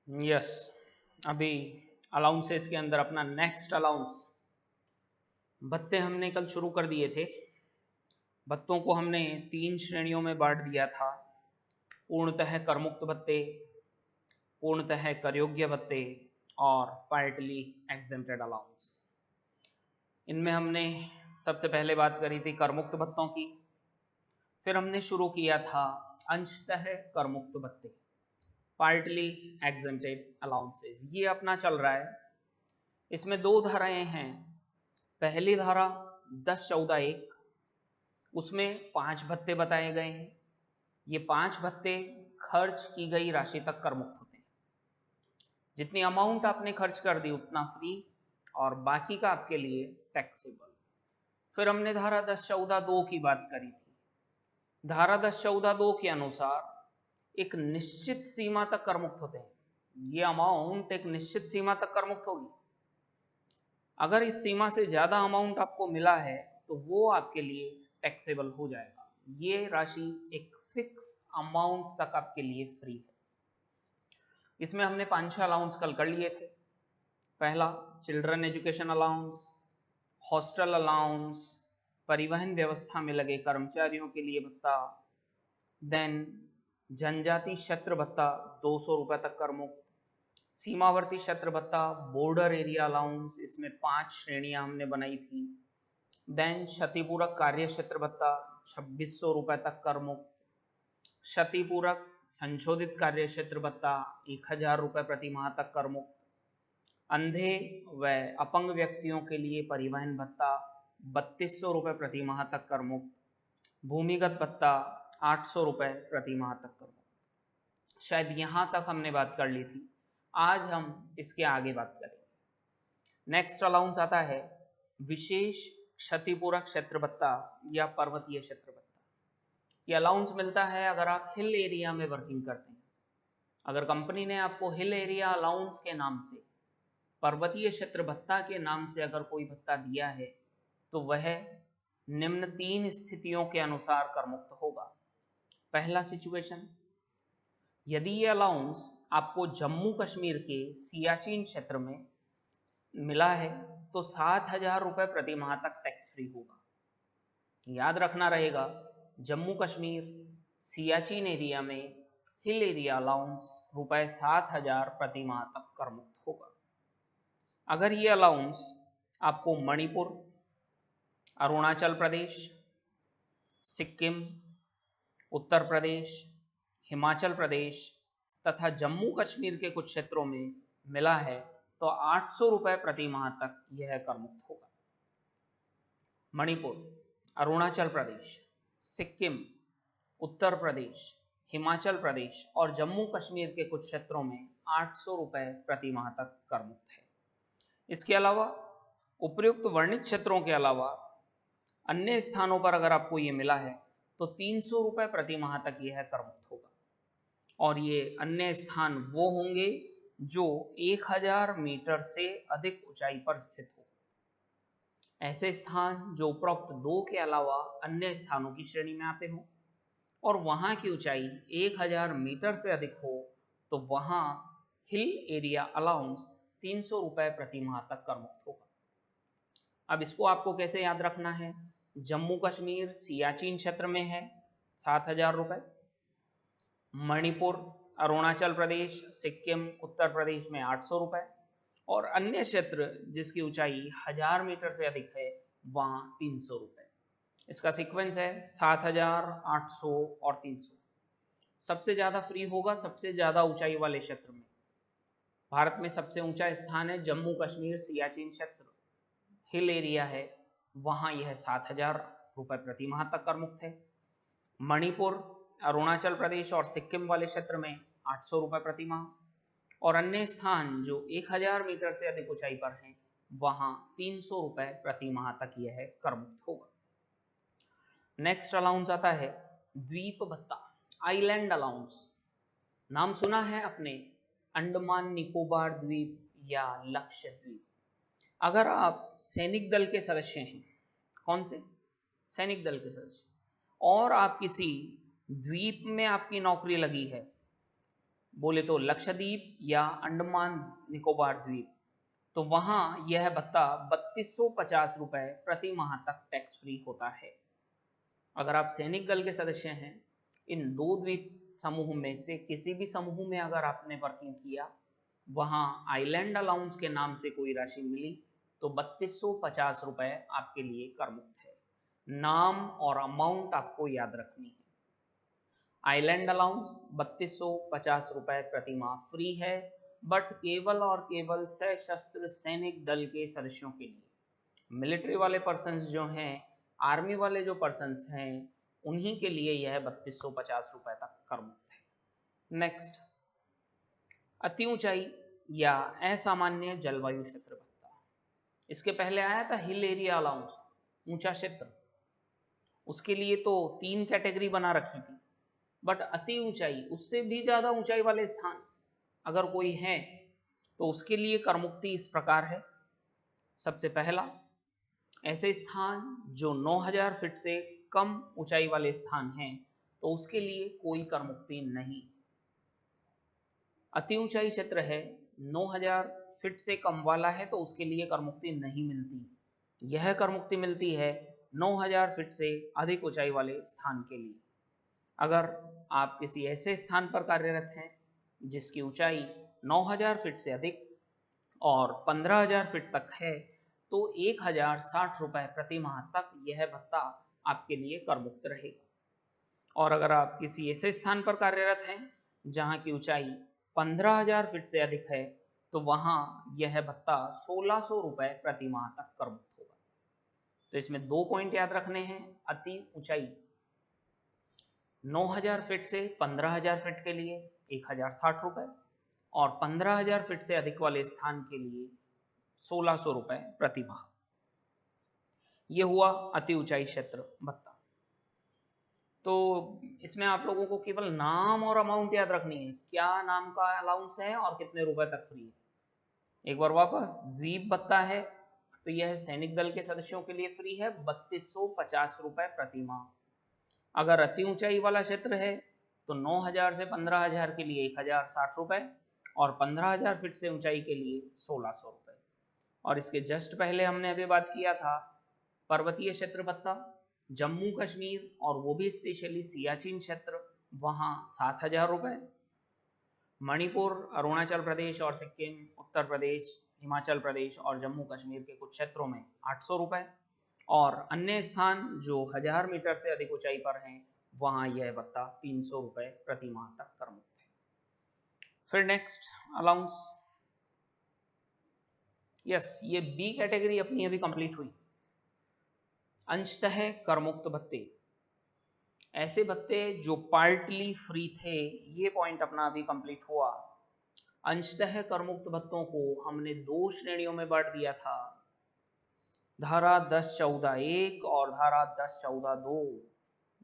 Yes. अभी allowances के अंदर अपना नेक्स्ट अलाउंस भत्ते हमने कल शुरू कर दिए थे। भत्तों को हमने 3 श्रेणियों में बांट दिया था। पूर्णतः करमुक्त भत्ते, पूर्णतः करयोग्य भत्ते और पार्टली एग्जेम्प्टेड अलाउंस। इनमें हमने सबसे पहले बात करी थी करमुक्त भत्तों की, फिर हमने शुरू किया था अंशतः करमुक्त भत्ते, पार्टली एग्जेम्प्टेड अलाउंसेस। ये अपना चल रहा है। इसमें 2 धाराएं हैं। पहली धारा 10-14-1, उसमें 5 भत्ते बताए गए हैं। ये 5 भत्ते खर्च की गई राशि तक कर मुक्त होते हैं। जितनी अमाउंट आपने खर्च कर दी उतना फ्री और बाकी का आपके लिए टैक्सेबल। फिर हमने धारा 10-14-2 की बात करी थी। धारा 10-14-2 के अनुसार एक निश्चित सीमा तक कर मुक्त होते हैं। ये अमाउंट एक निश्चित सीमा तक कर मुक्त होगी। अगर इस सीमा से ज़्यादा अमाउंट आपको मिला है तो वो आपके लिए टैक्सेबल हो जाएगा। ये राशि एक फिक्स अमाउंट तक आपके लिए फ्री है। इसमें हमने 5-6 अलाउंस कल कर लिए थे। पहला children education allowance, hostel allowance, परिवहन व्यवस्था में लगे कर्मचारियों के लिए भत्ता, देन जनजाति क्षेत्र भत्ता 200 रुपये तक कर मुक्त, सीमावर्ती क्षेत्र भत्ता बॉर्डर एरिया अलाउंस, इसमें 5 श्रेणियां हमने बनाई थी। देन क्षतिपूरक कार्य क्षेत्र भत्ता 2600 रुपये तक कर मुक्त, क्षतिपूरक संशोधित कार्य क्षेत्र भत्ता 1000 रुपये प्रति माह तक कर मुक्त, अंधे व अपंग व्यक्तियों के लिए परिवहन भत्ता 3200 रुपये प्रति माह तक कर मुक्त, भूमिगत भत्ता 800 रुपये प्रति माह तक कर मुक्त। शायद यहाँ तक हमने बात कर ली थी। आज हम इसके आगे बात करेंगे। नेक्स्ट अलाउंस आता है विशेष क्षतिपूरक क्षेत्र भत्ता या पर्वतीय क्षेत्र भत्ता। ये अलाउंस मिलता है अगर आप हिल एरिया में वर्किंग करते हैं। अगर कंपनी ने आपको हिल एरिया अलाउंस के नाम से, पर्वतीय क्षेत्र भत्ता के नाम से अगर कोई भत्ता दिया है तो वह निम्न 3 स्थितियों के अनुसार कर मुक्त होगा। पहला सिचुएशन, यदि ये अलाउंस आपको जम्मू कश्मीर के सियाचिन क्षेत्र में मिला है तो 7000 रुपये प्रति माह तक टैक्स फ्री होगा। याद रखना रहेगा, जम्मू कश्मीर सियाचिन एरिया में हिल एरिया अलाउंस रुपये 7000 प्रति माह तक कर मुक्त होगा। अगर ये अलाउंस आपको मणिपुर, अरुणाचल प्रदेश, सिक्किम, उत्तर प्रदेश, हिमाचल प्रदेश तथा जम्मू कश्मीर के कुछ क्षेत्रों में मिला है तो 800 रुपये प्रति माह तक यह कर मुक्त होगा। मणिपुर, अरुणाचल प्रदेश, सिक्किम, उत्तर प्रदेश, हिमाचल प्रदेश और जम्मू कश्मीर के कुछ क्षेत्रों में 800 रुपये प्रति माह तक कर मुक्त है। इसके अलावा उपयुक्त वर्णित क्षेत्रों के अलावा अन्य स्थानों पर अगर आपको ये मिला है तो 300 रुपये प्रति माह तक यह कर मुक्त होगा। और ये अन्य स्थान वो होंगे जो 1000 मीटर से अधिक ऊंचाई पर स्थित हो। ऐसे स्थान जो उपरोक्त 2 के अलावा अन्य स्थानों की श्रेणी में आते हो और वहां की ऊंचाई 1000 मीटर से अधिक हो तो वहां हिल एरिया अलाउंस 300 रुपये प्रति माह तक कर मुक्त होगा। अब इसको आपको कैसे याद रखना है? जम्मू कश्मीर सियाचिन क्षेत्र में है 7000 रुपये, मणिपुर, अरुणाचल प्रदेश, सिक्किम, उत्तर प्रदेश में 800 रुपये और अन्य क्षेत्र जिसकी ऊंचाई 1000 मीटर से अधिक है वहाँ 300 रुपये। इसका सीक्वेंस है 7000, 800 और 300। सबसे ज़्यादा फ्री होगा सबसे ज़्यादा ऊंचाई वाले क्षेत्र में। भारत में सबसे ऊंचा स्थान है जम्मू कश्मीर सियाचिन क्षेत्र, हिल एरिया है, वहाँ यह 7000 रुपये प्रति माह तक कर मुक्त है। मणिपुर, अरुणाचल प्रदेश और सिक्किम वाले क्षेत्र में 800 रुपये प्रति माह और अन्य स्थान जो 1000 मीटर से अधिक ऊंचाई पर हैं वहाँ 300 रुपये प्रति माह तक यह कर मुक्त होगा। नेक्स्ट अलाउंस आता है द्वीप भत्ता, आइलैंड अलाउंस। नाम सुना है आपने, अंडमान निकोबार द्वीप या लक्षद्वीप। अगर आप सैनिक दल के सदस्य हैं, कौन से सैनिक दल के सदस्य, और आप किसी द्वीप में आपकी नौकरी लगी है बोले तो लक्षद्वीप या अंडमान निकोबार द्वीप, तो वहाँ यह भत्ता 3250 रुपये प्रति माह तक टैक्स फ्री होता है। अगर आप सैनिक दल के सदस्य हैं, इन 2 द्वीप समूह में से किसी भी समूह में अगर आपने वर्किंग किया, वहाँ आइलैंड अलाउंस के नाम से कोई राशि मिली, तो 3250 रुपये आपके लिए कर मुक्त है। नाम और अमाउंट आपको याद रखनी है। आइलैंड अलाउंस 3250 रुपये प्रति माह फ्री है, बट केवल और केवल सशस्त्र सैनिक दल के सदस्यों के लिए। मिलिट्री वाले पर्सन्स जो हैं, आर्मी वाले जो पर्सन्स हैं, उन्हीं के लिए यह 3250 रुपये तक कर मुक्त है। नेक्स्ट, अति ऊंचाई या असामान्य जलवायु क्षेत्र भत्ता। इसके पहले आया था हिल एरिया अलाउंस, ऊंचा क्षेत्र, उसके लिए तो 3 कैटेगरी बना रखी थी। बट अति ऊंचाई, उससे भी ज़्यादा ऊंचाई वाले स्थान अगर कोई है, तो उसके लिए कर मुक्ति इस प्रकार है। सबसे पहला, ऐसे स्थान जो 9000 फीट से कम ऊंचाई वाले स्थान हैं, तो उसके लिए कोई कर मुक्ति नहीं। अति ऊंचाई क्षेत्र है, 9000 फीट से कम वाला है, तो उसके लिए कर मुक्ति नहीं मिलती। यह कर मुक्ति मिलती है 9000 फीट से अधिक ऊंचाई वाले स्थान के लिए। अगर आप किसी ऐसे स्थान पर कार्यरत हैं जिसकी ऊंचाई 9000 फीट से अधिक और 15000 फीट तक है, तो 1060 रुपये प्रति माह तक यह भत्ता आपके लिए कर मुक्त रहेगा। और अगर आप किसी ऐसे स्थान पर कार्यरत हैं जहां की ऊंचाई 15000 फीट से अधिक है, तो वहां यह भत्ता 1600 रुपये प्रति माह तक कर मुक्त होगा। तो इसमें 2 पॉइंट याद रखने हैं। अति ऊंचाई 9000 फीट से 15000 फीट के लिए 1060 रुपये, और 15000 फीट से अधिक वाले स्थान के लिए 1600 रुपये प्रति माह। यह हुआ अति ऊंचाई क्षेत्र भत्ता। तो इसमें आप लोगों को केवल नाम और अमाउंट याद रखनी है, क्या नाम का अलाउंस है और कितने रुपए तक फ्री है। एक बार वापस, द्वीप भत्ता है तो यह सैनिक दल के सदस्यों के लिए फ्री है 3250 रुपये प्रति माह। अगर अति ऊंचाई वाला क्षेत्र है तो 9000 से 15000 के लिए 1060 रुपये, और 15000 फीट से ऊंचाई के लिए 1600 रुपये। और इसके जस्ट पहले हमने अभी बात किया था पर्वतीय क्षेत्र भत्ता, जम्मू कश्मीर और वो भी स्पेशली सियाचिन क्षेत्र, वहाँ 7000 रुपये। मणिपुर, अरुणाचल प्रदेश और सिक्किम, उत्तर प्रदेश, हिमाचल प्रदेश और जम्मू कश्मीर के कुछ क्षेत्रों में 800 रुपये, और अन्य स्थान जो 1000 मीटर से अधिक ऊंचाई पर हैं, वहाँ यह भत्ता 300 रुपये प्रति माह तक कर मुक्त है। फिर नेक्स्ट अलाउंस, यस, ये बी कैटेगरी अपनी अभी कंप्लीट हुई। अंशतः कर मुक्त भत्ते, ऐसे भत्ते जो पार्टली फ्री थे, ये पॉइंट अपना अभी कंप्लीट हुआ। अंशतः कर मुक्त भत्तों को हमने 2 श्रेणियों में बांट दिया था, धारा 1014(1) और धारा 1014(2).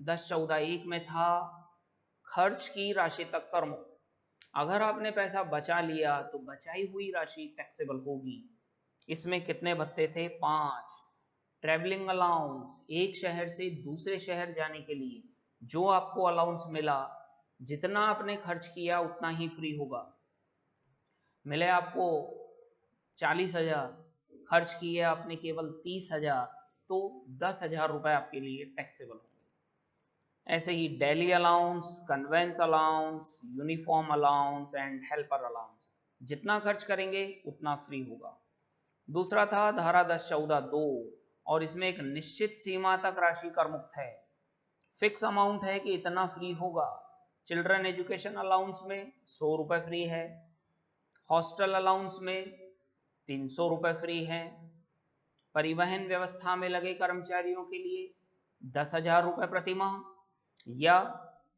1014(1) में था खर्च की राशि तक कर मुक्त। अगर आपने पैसा बचा लिया तो बचाई हुई राशि टैक्सेबल होगी। इसमें कितने भत्ते थे? 5। ट्रैवलिंग अलाउंस, एक शहर से दूसरे शहर जाने के लिए जो आपको अलाउंस मिला, जितना आपने खर्च किया उतना ही फ्री होगा। मिले आपको 40,000, खर्च किए आपने केवल 30,000, तो 10,000 रुपये आपके लिए टैक्सेबल होंगे। ऐसे ही daily allowance, conveyance allowance, uniform allowance and helper allowance, जितना खर्च करेंगे उतना फ्री होगा। दूसरा था धारा 1014(2), और इसमें एक निश्चित सीमा तक राशि कर मुक्त है। फिक्स अमाउंट है कि इतना फ्री होगा। चिल्ड्रन एजुकेशन अलाउंस में 100 रुपये फ्री है, हॉस्टल अलाउंस में 300 रुपये फ्री है, परिवहन व्यवस्था में लगे कर्मचारियों के लिए 10,000 रुपये प्रति माह, या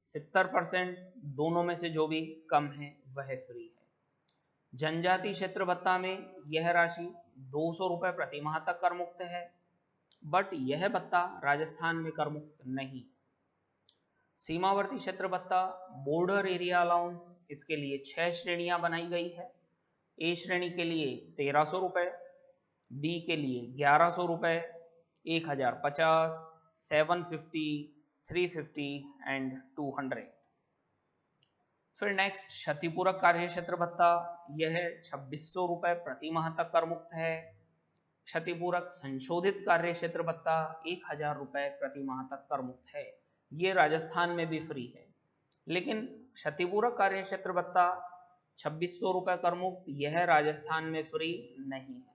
70%, दोनों में से जो भी कम है वह फ्री है। जनजाति क्षेत्र भत्ता में यह राशि 200 रुपये प्रति माह तक कर मुक्त है, बट यह भत्ता राजस्थान में कर मुक्त नहीं। सीमावर्ती क्षेत्र भत्ता, बॉर्डर एरिया अलाउंस, इसके लिए 6 श्रेणियां बनाई गई है। ए श्रेणी के लिए 1300 रुपये, बी के लिए 1100 रुपये, 1050, 750, 350 एंड 200। फिर नेक्स्ट क्षतिपूरक कार्य क्षेत्र भत्ता, यह 2600 रुपये प्रति माह तक कर मुक्त है। क्षतिपूरक संशोधित कार्य क्षेत्र भत्ता 1000 रुपये प्रति माह तक कर मुक्त है। ये राजस्थान में भी फ्री है, लेकिन क्षतिपूरक कार्य क्षेत्र भत्ता 2600 रुपये कर मुक्त, यह राजस्थान में फ्री नहीं है।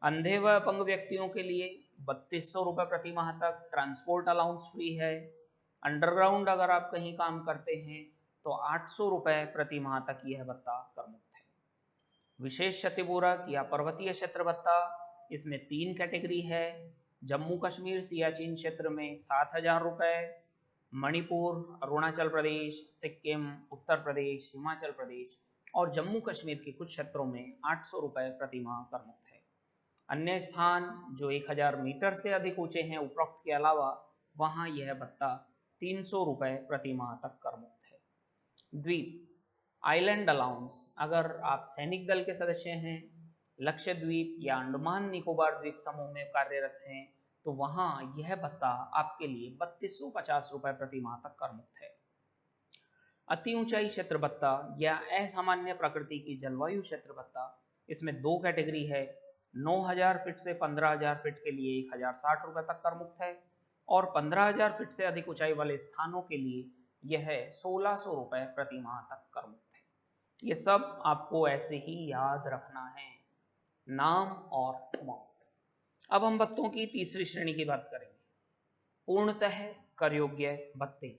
अंधे व अपंग व्यक्तियों के लिए 3200 रुपये प्रति माह तक ट्रांसपोर्ट अलाउंस फ्री है। अंडरग्राउंड अगर आप कहीं काम करते हैं तो 800 रुपये प्रति माह तक यह भत्ता कर मुक्त है। विशेष क्षतिपूरक या पर्वतीय क्षेत्र भत्ता, इसमें 3 कैटेगरी है। जम्मू कश्मीर सियाचिन क्षेत्र में 7000 रुपये, मणिपुर, अरुणाचल प्रदेश, सिक्किम, उत्तर प्रदेश, हिमाचल प्रदेश और जम्मू कश्मीर के कुछ क्षेत्रों में 800 रुपये प्रति माह कर मुक्त है। अन्य स्थान जो 1000 मीटर से अधिक ऊंचे हैं उपरोक्त के अलावा, वहां यह भत्ता 300 रुपये प्रति माह तक कर मुक्त है। द्वीप आइलैंड अलाउंस, अगर आप सैनिक दल के सदस्य हैं, लक्षद्वीप या अंडमान निकोबार द्वीप समूह में कार्यरत हैं, तो वहां यह भत्ता आपके लिए 3250 रुपये प्रति माह तक कर मुक्त है। अति ऊंचाई क्षेत्र भत्ता या असामान्य प्रकृति की जलवायु क्षेत्र भत्ता, इसमें 2 कैटेगरी है। 9000 फीट से 15000 फीट के लिए 1060 रुपये तक कर मुक्त है और 15000 फीट से अधिक ऊंचाई वाले स्थानों के लिए यह 1600 रुपये प्रति माह तक कर मुक्त है। ये सब आपको ऐसे ही याद रखना है, नाम और अमाउंट। अब हम भत्तों की तीसरी श्रेणी की बात करेंगे, पूर्णतः कर योग्य भत्ते,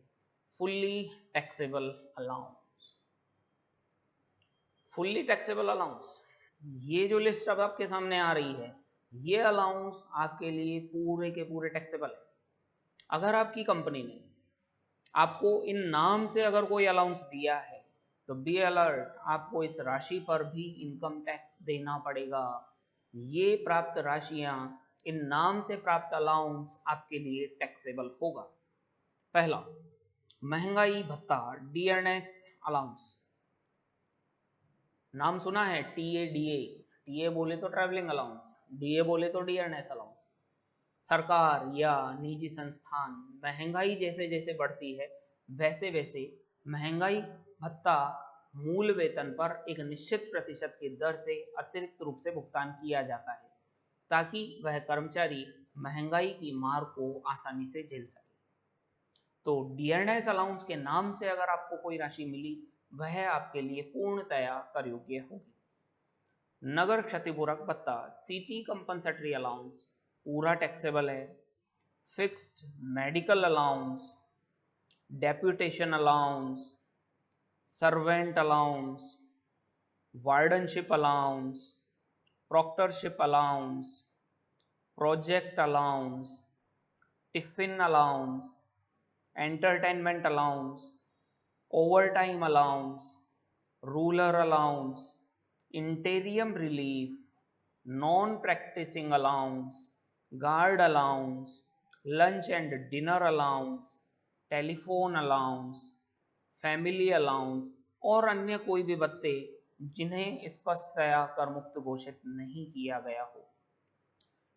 fully taxable allowance. Fully taxable allowance, ये जो लिस्ट अब आपके सामने आ रही है, ये अलाउंस आपके लिए पूरे के पूरे टैक्सेबल है। अगर आपकी कंपनी ने आपको इन नाम से अगर कोई अलाउंस दिया है तो बी अलर्ट, आपको इस राशि पर भी इनकम टैक्स देना पड़ेगा। ये प्राप्त राशियां, इन नाम से प्राप्त अलाउंस आपके लिए टैक्सेबल होगा। पहला, महंगाई भत्ता, डियरनेस अलाउंस। नाम सुना है, टीए टीए बोले तो ट्रैवलिंग अलाउंस, डीए बोले तो डियरनेस अलाउंस। सरकार या निजी संस्थान महंगाई जैसे जैसे बढ़ती है वैसे वैसे महंगाई भत्ता मूल वेतन पर एक निश्चित प्रतिशत की दर से अतिरिक्त रूप से भुगतान किया जाता है, ताकि वह कर्मचारी महंगाई की मार को आसानी से झेल सके। तो डियरनेस अलाउंस के नाम से अगर आपको कोई राशि मिली, वह आपके लिए पूर्णतया कर योग्य होगी। नगर क्षतिपूरक भत्ता, सिटी कंपनसेटरी अलाउंस, पूरा टैक्सेबल है। Fixed medical allowance, deputation allowance, servant allowance, wardenship allowance, proctorship allowance, project allowance, tiffin allowance, entertainment allowance, overtime allowance, rural allowance, interim relief, non practising allowance, guard allowance, lunch and dinner allowance, telephone allowance, family allowance और अन्य कोई भी भत्ते जिन्हें स्पष्टतया कर मुक्त घोषित नहीं किया गया हो।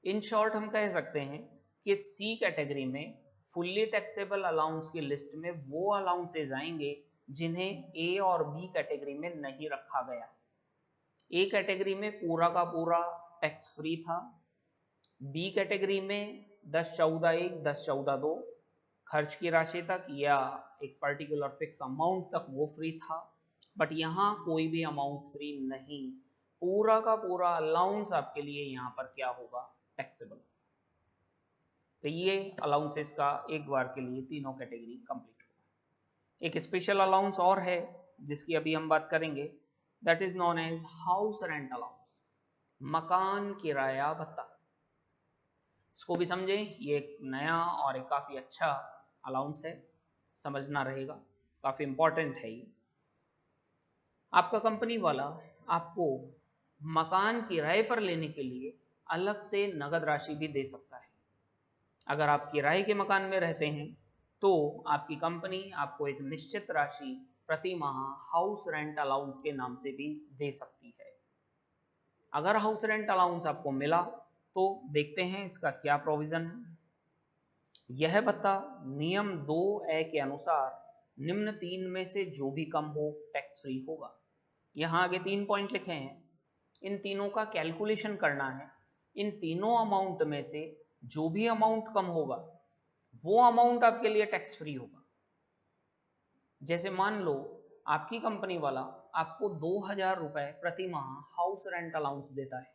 इन शॉर्ट हम कह सकते हैं कि सी कैटेगरी में फुल्ली टैक्सेबल अलाउंस की लिस्ट में वो अलाउंसेज आएंगे जिन्हें ए और बी कैटेगरी में नहीं रखा गया। ए कैटेगरी में पूरा का पूरा टैक्स फ्री था, बी कैटेगरी में 10-14-1, 10-14-2 खर्च की राशि तक या एक पर्टिकुलर फिक्स अमाउंट तक वो फ्री था, बट यहाँ कोई भी अमाउंट फ्री नहीं, पूरा का पूरा अलाउंस आपके लिए यहाँ पर क्या होगा, टैक्सेबल। तो ये अलाउंसेस का एक बार के लिए तीनों कैटेगरी कंप्लीट हुआ। एक स्पेशल अलाउंस और है जिसकी अभी हम बात करेंगे, that is known as house rent allowance, मकान किराया भत्ता। इसको भी समझें, ये एक नया और एक काफ़ी अच्छा अलाउंस है, समझना रहेगा, काफ़ी इम्पॉर्टेंट है ये। आपका कंपनी वाला आपको मकान किराए पर लेने के लिए अलग से नगद राशि भी दे सकता है। अगर आप किराए के मकान में रहते हैं तो आपकी कंपनी आपको एक निश्चित राशि प्रति माह हाउस रेंट अलाउंस के नाम से भी दे सकती है। अगर हाउस रेंट अलाउंस आपको मिला तो देखते हैं इसका क्या प्रोविजन है। यह भत्ता नियम 2A के अनुसार निम्न तीन में से जो भी कम हो टैक्स फ्री होगा। यहाँ आगे 3 पॉइंट लिखे हैं, इन तीनों का कैलकुलेशन करना है। इन तीनों अमाउंट में से जो भी अमाउंट कम होगा वो अमाउंट आपके लिए टैक्स फ्री होगा। जैसे मान लो आपकी कंपनी वाला आपको 2000 रुपए प्रति माह हाउस रेंट अलाउंस देता है,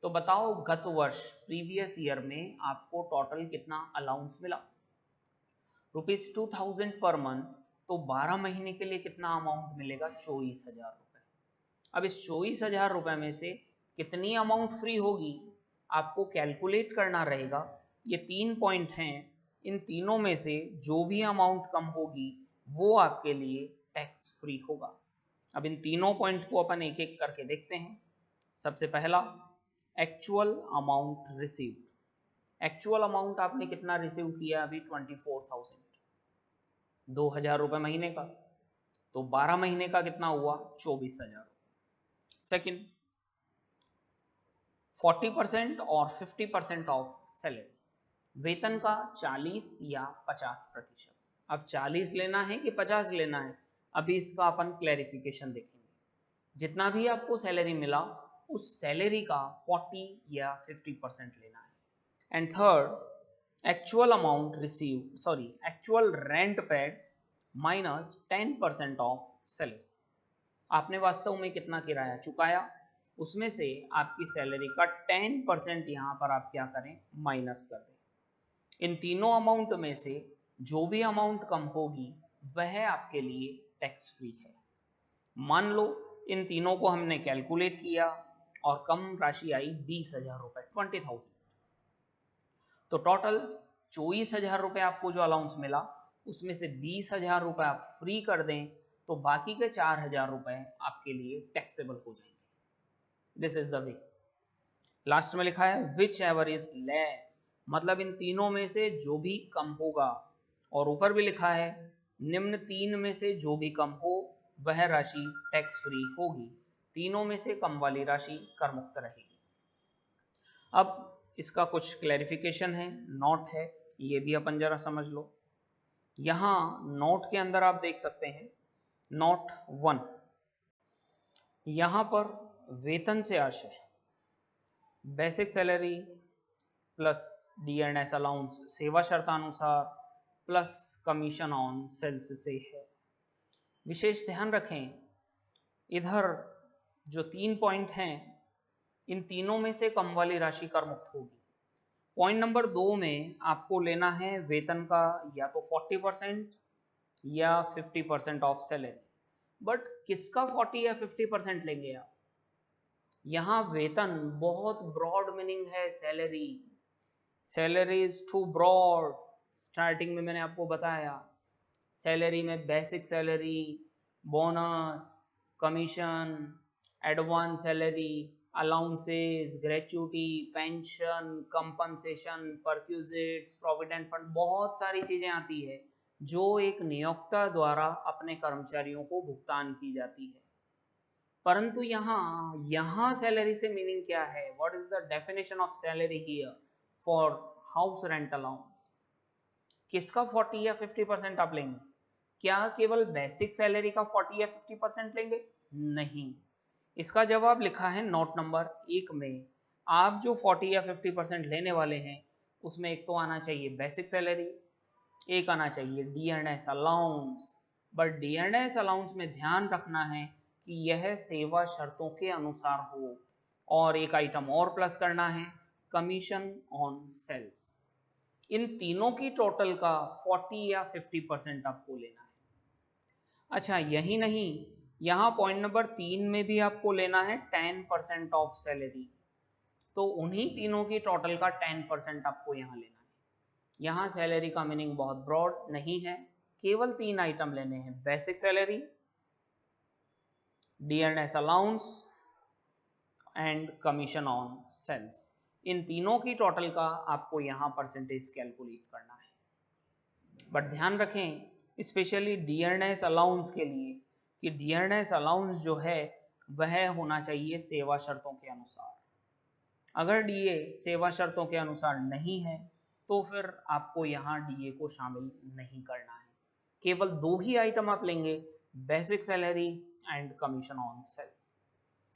तो बताओ गत वर्ष प्रीवियस ईयर में आपको टोटल कितना अलाउंस मिला? ₹2000 पर मंथ। तो 12 महीने के लिए कितना अमाउंट मिलेगा? 24,000 रुपए। अब इस 24,000 रुपए में से कितनी अमाउंट फ्री होगी आपको कैलकुलेट करना रहेगा। ये 3 पॉइंट हैं, इन तीनों में से जो भी अमाउंट कम होगी वो आपके लिए टैक्स फ्री होगा। अब इन तीनों पॉइंट को अपन एक एक करके देखते हैं। सबसे पहला actual amount received. Actual amount आपने कितना रिसीव किया अभी? 24,000, 2,000 रुपए महीने का, तो 12 महीने का कितना हुआ? 24,000। सेकेंड 40% और 50% ऑफ सैलरी, वेतन का 40 या 50%। अब 40 लेना है कि 50 लेना है, अभी इसका अपन क्लैरिफिकेशन देखेंगे। जितना भी आपको सैलरी मिला उस सैलरी का 40 या 50% लेना है। And third actual amount receive actual rent paid minus 10% of salary. आपने वास्तव में कितना किराया चुकाया, उसमें से आपकी सैलरी का 10% यहाँ पर आप क्या करें? माइनस कर दें। इन तीनों अमाउंट में से जो भी अमाउंट कम होगी वह आपके लिए टैक्स फ्री है। मान लो इन तीनों को हमने कैलकुलेट किया और कम राशि आई 20,000 रुपए, 20,000। तो टोटल 24,000 रुपए आपको जो अलाउंस मिला उसमें से 20,000 रुपए आप फ्री कर दें तो बाकी के 4,000 रुपए आपके लिए टैक्सेबल हो जाएंगे। This is the way. Last में लिखा है विच एवर इज लेस, मतलब इन तीनों में से जो भी कम होगा, और ऊपर भी लिखा है निम्न तीन में से जो भी कम हो वह राशि टैक्स फ्री होगी। तीनों में से कम वाली राशि कर मुक्त रहेगी। अब इसका कुछ क्लैरिफिकेशन है, नोट है, ये भी अपन जरा समझ लो। यहाँ नोट के अंदर आप देख सकते हैं नोट 1, यहाँ पर वेतन से आशय basic salary plus DNS allowance सेवा शर्तानुसार प्लस कमीशन ऑन सेल्स से है। विशेष ध्यान रखें इधर जो 3 पॉइंट हैं इन तीनों में से कम वाली राशि कर मुक्त होगी। पॉइंट नंबर 2 में आपको लेना है वेतन का या तो 40% या 50% ऑफ सैलरी। बट किसका 40 या 50% लेंगे आप? यहाँ वेतन बहुत ब्रॉड मीनिंग है, salary is too broad. Starting में मैंने आपको बताया सैलरी में basic salary, bonus, commission, advance salary, allowances, gratuity, pension, compensation, perquisites, provident fund, बहुत सारी चीजें आती है जो एक नियोक्ता द्वारा अपने कर्मचारियों को भुगतान की जाती है। परंतु यहाँ सैलरी से मीनिंग क्या है? What is the definition of salary here for house rent allowance? किसका 40 या 50% आप लेंगे? क्या केवल बेसिक सैलरी का 40 या 50% लेंगे? नहीं। इसका जवाब लिखा है नोट नंबर 1 में। आप जो 40 या 50% लेने वाले हैं उसमें एक तो आना चाहिए बेसिक सैलरी, एक आना चाहिए DNS allowance. But DNS allowance में ध्यान रखना है कि यह सेवा शर्तों के अनुसार हो, और एक आइटम और प्लस करना है कमीशन ऑन सेल्स। इन तीनों की टोटल का 40 या 50% आपको लेना है। अच्छा यही नहीं, यहाँ पॉइंट नंबर 3 में भी आपको लेना है 10% ऑफ सैलरी। तो उन्हीं तीनों की टोटल का 10% आपको यहाँ लेना है। यहाँ सैलरी का मीनिंग बहुत ब्रॉड नहीं है, केवल 3 आइटम लेने हैं, basic salary, DNS allowance and commission on sales. इन तीनों की टोटल का आपको यहाँ परसेंटेज कैलकुलेट करना है। बट ध्यान रखें स्पेशली DNS अलाउंस के लिए कि DNS अलाउंस जो है वह होना चाहिए सेवा शर्तों के अनुसार। अगर DA सेवा शर्तों के अनुसार नहीं है तो फिर आपको यहाँ DA को शामिल नहीं करना है, केवल दो ही आइटम आप लेंगे, basic salary and commission on sales.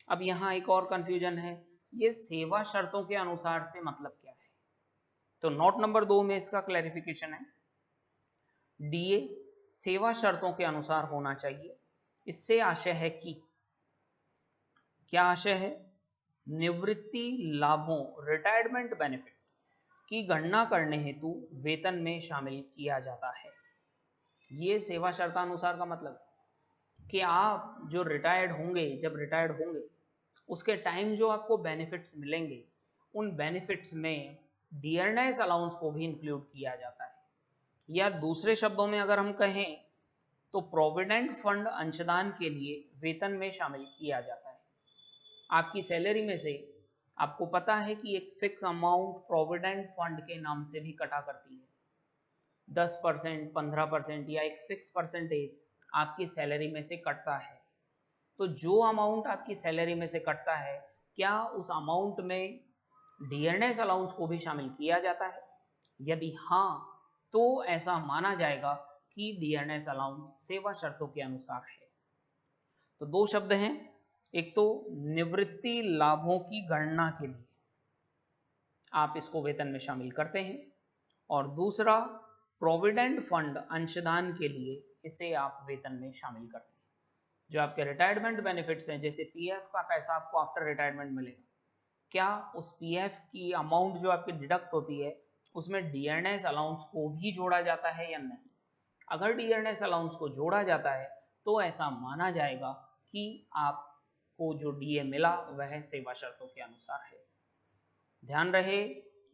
अब यहाँ एक और कंफ्यूजन है, ये सेवा शर्तों के अनुसार से मतलब क्या है? तो नोट नंबर 2 में इसका क्लैरिफिकेशन है, डीए सेवा शर्तों के अनुसार होना चाहिए। इससे आशय है कि, क्या आशय है? निवृत्ति लाभों रिटायरमेंट बेनिफिट की गणना करने हेतु वेतन में शामिल किया जाता है। ये सेवा शर्तानुसार का मतलब कि आप जो रिटायर्ड होंगे, जब रिटायर्ड होंगे उसके टाइम जो आपको बेनिफिट्स मिलेंगे, उन बेनिफिट्स में डियरनेस अलाउंस को भी इंक्लूड किया जाता है। या दूसरे शब्दों में अगर हम कहें तो प्रोविडेंट फंड अंशदान के लिए वेतन में शामिल किया जाता है। आपकी सैलरी में से आपको पता है कि एक फिक्स अमाउंट प्रोविडेंट फंड के नाम से भी कटा करती है, 10%, 15% या एक फिक्स परसेंटेज आपकी सैलरी में से कटता है। तो जो अमाउंट आपकी सैलरी में से कटता है, क्या उस अमाउंट में डियरनेस अलाउंस को भी शामिल किया जाता है? यदि हाँ, तो ऐसा माना जाएगा कि डियरनेस अलाउंस सेवा शर्तों के अनुसार है। तो दो शब्द हैं, एक तो निवृत्ति लाभों की गणना के लिए आप इसको वेतन में शामिल करते हैं, और दूसरा प्रोविडेंट फंड अंशदान के लिए इसे आप वेतन में शामिल करते हैं। जो आपके रिटायरमेंट बेनिफिट्स हैं, जैसे पीएफ का पैसा आपको आफ्टर रिटायरमेंट मिलेगा, क्या उस पीएफ की अमाउंट जो आपकी डिडक्ट होती है उसमें डियरनेस अलाउंस को भी जोड़ा जाता है या नहीं? अगर डियरनेस अलाउंस को जोड़ा जाता है तो ऐसा माना जाएगा कि आपको जो डीए मिला वह सेवा शर्तों के अनुसार है। ध्यान रहे,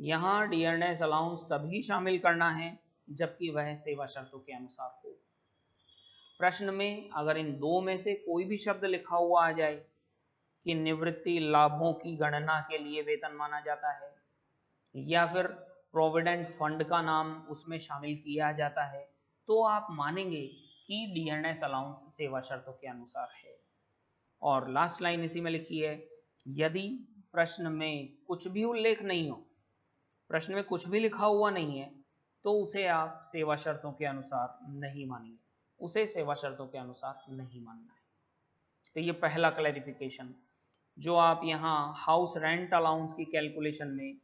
यहाँ डियरनेस अलाउंस तभी शामिल करना है जबकि वह सेवा शर्तों के अनुसार हो। प्रश्न में अगर इन दो में से कोई भी शब्द लिखा हुआ आ जाए कि निवृत्ति लाभों की गणना के लिए वेतन माना जाता है, या फिर प्रोविडेंट फंड का नाम उसमें शामिल किया जाता है, तो आप मानेंगे कि डियरनेस अलाउंस सेवा शर्तों के अनुसार है। और लास्ट लाइन इसी में लिखी है, यदि प्रश्न में कुछ भी उल्लेख नहीं हो, प्रश्न में कुछ भी लिखा हुआ नहीं है, तो उसे आप सेवा शर्तों के अनुसार नहीं मानेंगे, उसे सेवा शर्तों के अनुसार नहीं मानना है। तो ये पहला क्लैरिफिकेशन। जो आप यहाँ हाउस रेंट अलाउंस की कैलकुलेशन में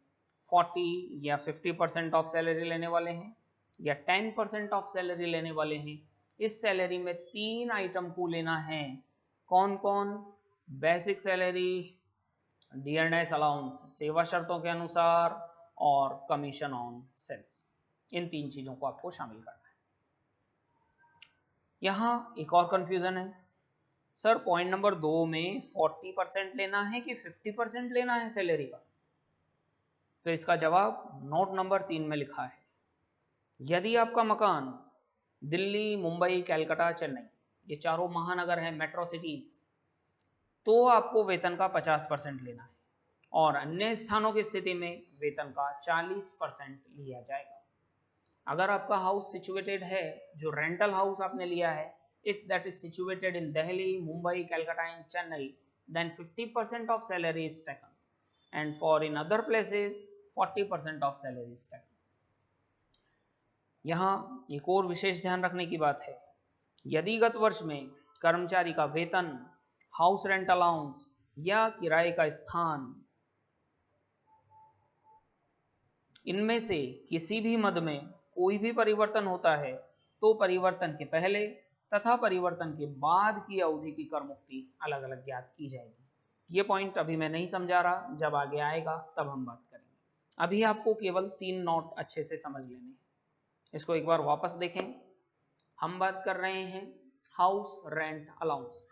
40 या 50% ऑफ सैलरी लेने वाले हैं या 10% ऑफ सैलरी लेने वाले हैं, इस सैलरी में 3 आइटम को लेना है। कौन कौन? बेसिक सैलरी, डियरनेस अलाउंस सेवा शर्तों के अनुसार, और कमीशन ऑन सेल्स। इन 3 चीज़ों को आपको शामिल करना है। यहाँ एक और कंफ्यूजन है, सर पॉइंट नंबर 2 में 40% लेना है कि 50% लेना है सैलरी का? तो इसका जवाब नोट नंबर 3 में लिखा है, यदि आपका मकान दिल्ली, मुंबई, कलकत्ता, चेन्नई, ये चारों महानगर हैं, मेट्रो सिटीज, तो आपको वेतन का 50% लेना है, और अन्य स्थानों की स्थिति में वेतन का 40% लिया जाएगा। अगर आपका हाउस सिचुएटेड है, जो रेंटल हाउस आपने लिया है, if that is situated in Delhi, Mumbai, Calcutta and Chennai, then 50% of salary is taken, and for in other places 40% of salary is taken. यहाँ एक और विशेष ध्यान रखने की बात है, यदि गत वर्ष में कर्मचारी का वेतन, हाउस रेंट अलाउंस या किराए का स्थान, इनमें से किसी भी मद में कोई भी परिवर्तन होता है, तो परिवर्तन के पहले तथा परिवर्तन के बाद की अवधि की कर मुक्ति अलग अलग ज्ञात की जाएगी। ये पॉइंट अभी मैं नहीं समझा रहा, जब आगे आएगा तब हम बात करेंगे। अभी आपको केवल 3 नोट अच्छे से समझ लेने हैं। इसको एक बार वापस देखें। हम बात कर रहे हैं हाउस रेंट अलाउंस।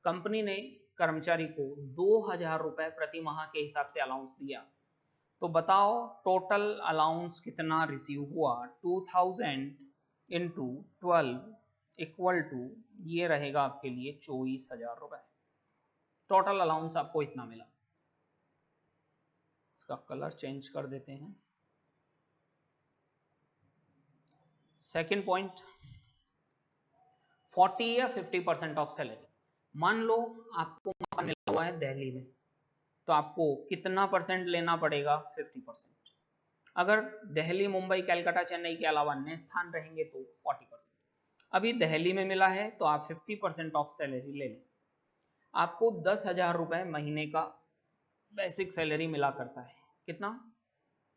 कंपनी ने कर्मचारी को 2000 रुपये प्रति माह के हिसाब से अलाउंस दिया, तो बताओ टोटल अलाउंस कितना रिसीव हुआ? 2000 इंटू 12 इक्वल टू, ये रहेगा आपके लिए 24,000 रुपये। टोटल अलाउंस आपको इतना मिला। इसका कलर चेंज कर देते हैं। सेकंड पॉइंट, 40 या 50% ऑफ सैलरी। मान लो आपको मकान मिला हुआ है दिल्ली में, तो आपको कितना परसेंट लेना पड़ेगा? 50%। अगर दिल्ली, मुंबई, कलकत्ता, चेन्नई के अलावा अन्य स्थान रहेंगे तो 40%। अभी दिल्ली में मिला है तो आप 50% ऑफ सैलरी ले लें। आपको 10,000 रुपये महीने का बेसिक सैलरी मिला करता है। कितना?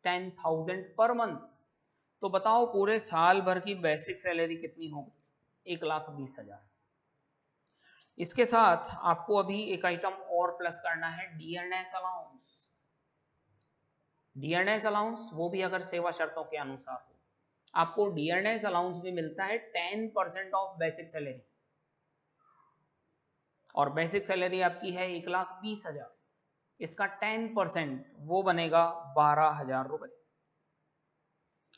10,000 पर मंथ। तो बताओ पूरे साल भर की बेसिक सैलरी कितनी होगी? 1,20,000। इसके साथ आपको अभी एक आइटम और प्लस करना है, डीएनएस अलाउंस। डीएनएस अलाउंस वो भी अगर सेवा शर्तों के अनुसार हो, आपको डीएनएस अलाउंस भी मिलता है 10% ऑफ बेसिक सैलरी, और बेसिक सैलरी आपकी है 1,20,000। इसका 10% वो बनेगा 12,000 रुपए।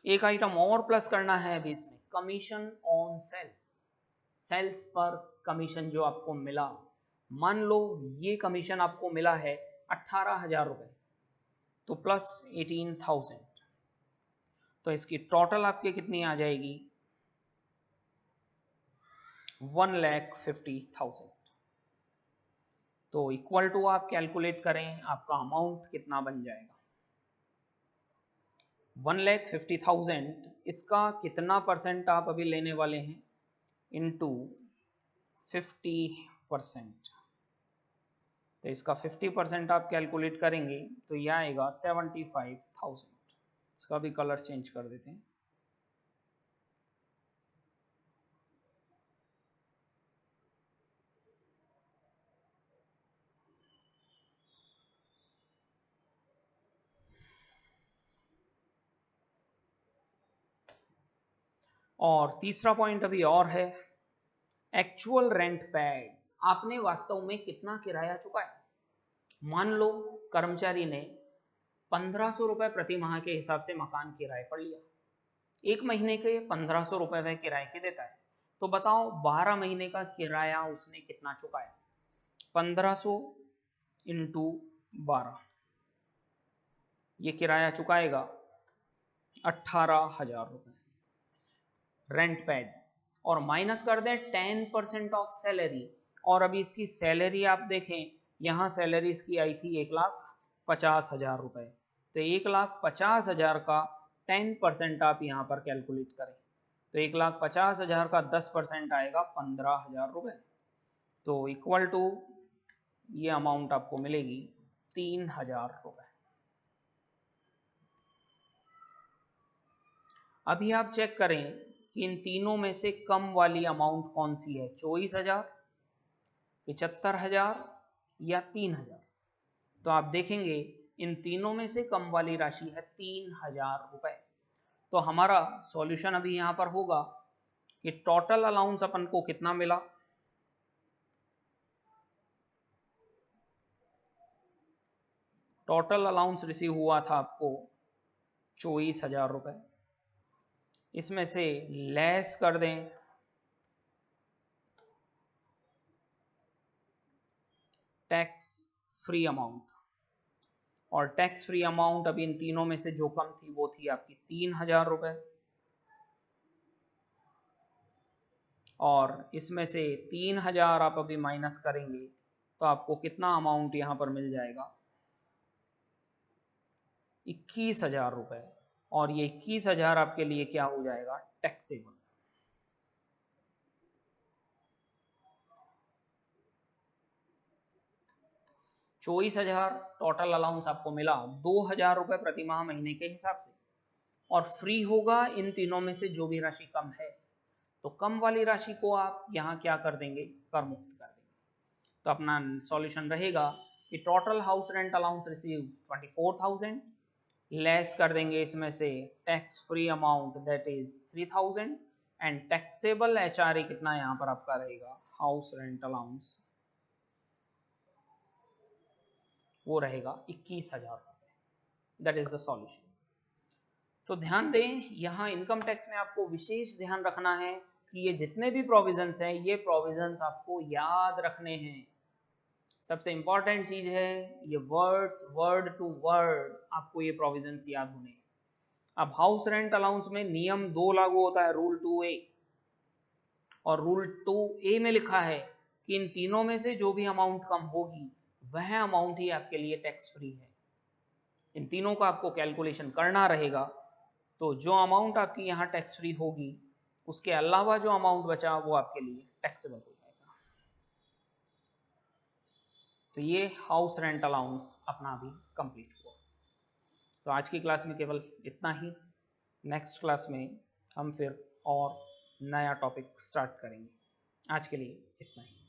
एक आइटम और प्लस करना है अभी इसमें, कमीशन ऑन सेल्स। सेल्स पर कमीशन जो आपको मिला, मान लो ये कमीशन आपको मिला है 18,000 रुपए, तो प्लस 18,000, तो इसकी टोटल आपके कितनी आ जाएगी? 1,50,000। तो इक्वल टू आप कैलकुलेट करें आपका अमाउंट कितना बन जाएगा? 1,50,000, इसका कितना परसेंट आप अभी लेने वाले हैं? इनटू 50%। तो इसका 50% आप कैलकुलेट करेंगे तो यह आएगा 75,000। इसका भी कलर चेंज कर देते हैं। और तीसरा पॉइंट अभी और है, एक्चुअल रेंट पेड। आपने वास्तव में कितना किराया चुकाया? मान लो कर्मचारी ने 1,500 रुपए प्रति माह के हिसाब से मकान किराए पर लिया, एक महीने के 1,500 रुपए वह किराए के देता है, तो बताओ 12 महीने का किराया उसने कितना चुकाया? 1,500 इंटू 12, ये किराया चुकाएगा 18,000 रुपए रेंट पेड, और माइनस कर दें 10% ऑफ सैलरी। और अभी इसकी सैलरी आप देखें, यहाँ सैलरी इसकी आई थी 1,50,000 रुपए, तो 1,50,000 का 10% आप यहाँ पर कैलकुलेट करें तो 1,50,000 का 10% आएगा 15,000 रुपए। तो इक्वल टू ये अमाउंट आपको मिलेगी 3,000 रुपए। अभी आप चेक करें कि इन तीनों में से कम वाली अमाउंट कौन सी है, 24,000, 75,000 या 3,000। तो आप देखेंगे इन तीनों में से कम वाली राशि है 3,000 रुपए। तो हमारा सॉल्यूशन अभी यहां पर होगा कि टोटल अलाउंस अपन को कितना मिला? टोटल अलाउंस रिसीव हुआ था आपको 24,000 रुपए। इसमें से लेस कर दें टैक्स फ्री अमाउंट, और टैक्स फ्री अमाउंट अभी इन तीनों में से जो कम थी वो थी आपकी 3,000 रुपए, और इसमें से 3,000 आप अभी माइनस करेंगे तो आपको कितना अमाउंट यहां पर मिल जाएगा? 21,000 रुपए। और ये 21,000 आपके लिए क्या हो जाएगा? टैक्सेबल। चौबीस हजार टोटल अलाउंस आपको मिला 2,000 रुपए प्रति माह महीने के हिसाब से, और फ्री होगा इन तीनों में से जो भी राशि कम है। तो कम वाली राशि को आप यहाँ क्या कर देंगे? कर मुक्त कर देंगे। तो अपना सॉल्यूशन रहेगा कि total house rent allowance receive 24,000, less कर देंगे इसमें से tax free amount that is 3,000, and taxable HRA कितना यहाँ पर आपका रहेगा? हाउस रेंट अलाउंस वो रहेगा 21,000 रुपए। That is the solution. तो ध्यान दें, यहाँ इनकम टैक्स में आपको विशेष ध्यान रखना है कि ये जितने भी प्रोविजंस हैं ये प्रोविजंस आपको याद रखने हैं। सबसे इंपॉर्टेंट चीज है ये वर्ड्स, वर्ड टू वर्ड आपको ये प्रोविजंस याद होने। अब हाउस रेंट अलाउंस में नियम 2 लागू होता है, रूल 2A, और रूल 2A में लिखा है कि इन तीनों में से जो भी अमाउंट कम होगी वह अमाउंट ही आपके लिए टैक्स फ्री है। इन तीनों का आपको कैलकुलेशन करना रहेगा। तो जो अमाउंट आपकी यहाँ टैक्स फ्री होगी उसके अलावा जो अमाउंट बचा वो आपके लिए टैक्सेबल हो जाएगा। तो ये हाउस रेंट अलाउंस अपना भी कंप्लीट हुआ। तो आज की क्लास में केवल इतना ही। नेक्स्ट क्लास में हम फिर और नया टॉपिक स्टार्ट करेंगे। आज के लिए इतना ही।